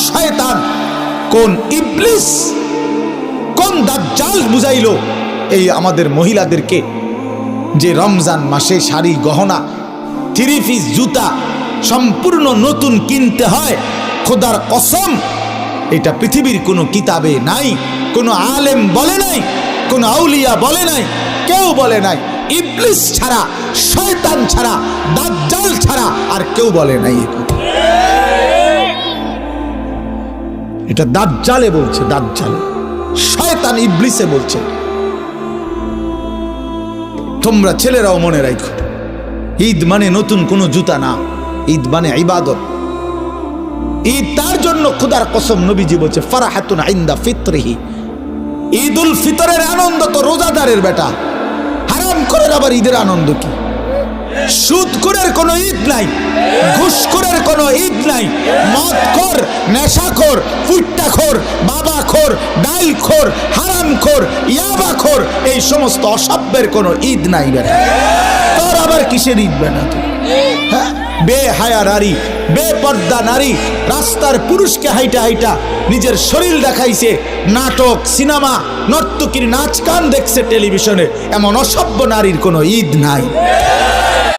শয়তান, কোন ইবলিস, কোন দাজ্জাল বুঝাইলো এই আমাদের মহিলাদেরকে যে রমজান মাসে শাড়ি গহনা 3 পিস জুতা সম্পূর্ণ নতুন কিনতে হয়? খোদার কসম, এটা পৃথিবীর কোনো কিতাবে নাই, কোনো আলেম বলে নাই, কোনো আউলিয়া বলে নাই, কেউ বলে নাই। ইবলিস ছাড়া, শয়তান ছাড়া, দাজ্জাল ছাড়া আর কেউ বলে নাই। এটা দাজ্জালে বলছে, দাজ্জাল, শয়তান ইবলিসে বলছে। তোমরা ছেলেরাও মনে রাখো, ঈদ মানে নতুন কোনো জুতা না, ঈদ মানে ইবাদত। ঈদ তার জন্য খোদার কসম নবীজি বলছে ফারাহাতুন ইনদা ফিতরিহি, ঈদুল ফিতরের আনন্দ তো রোজাদারের বেটা, হারাম করে আবার ঈদের আনন্দ কি? সুদখোরের কোনো ঈদ নাই, ঘুষখোরের কোনো ঈদ নাই, মদখোর, নেশাখোর, ফুট্টাখোর, বাবাখোর, ডাইলখোর, হারামখোর, ইয়াবাখোর, এই সমস্ত অসভ্যের কোনো ঈদ নাই বেটা। তোর আবার কিসের ঈদ বেটা? হ্যাঁ, বেহায়া নারী, বেপর্দা নারী রাস্তার পুরুষকে হাইটা হাইটা নিজের শরীর দেখাইছে, নাটক, সিনেমা, নর্তকীর নাচ গান দেখছে টেলিভিশনে, এমন অসভ্য নারীর কোনো ঈদ নাই।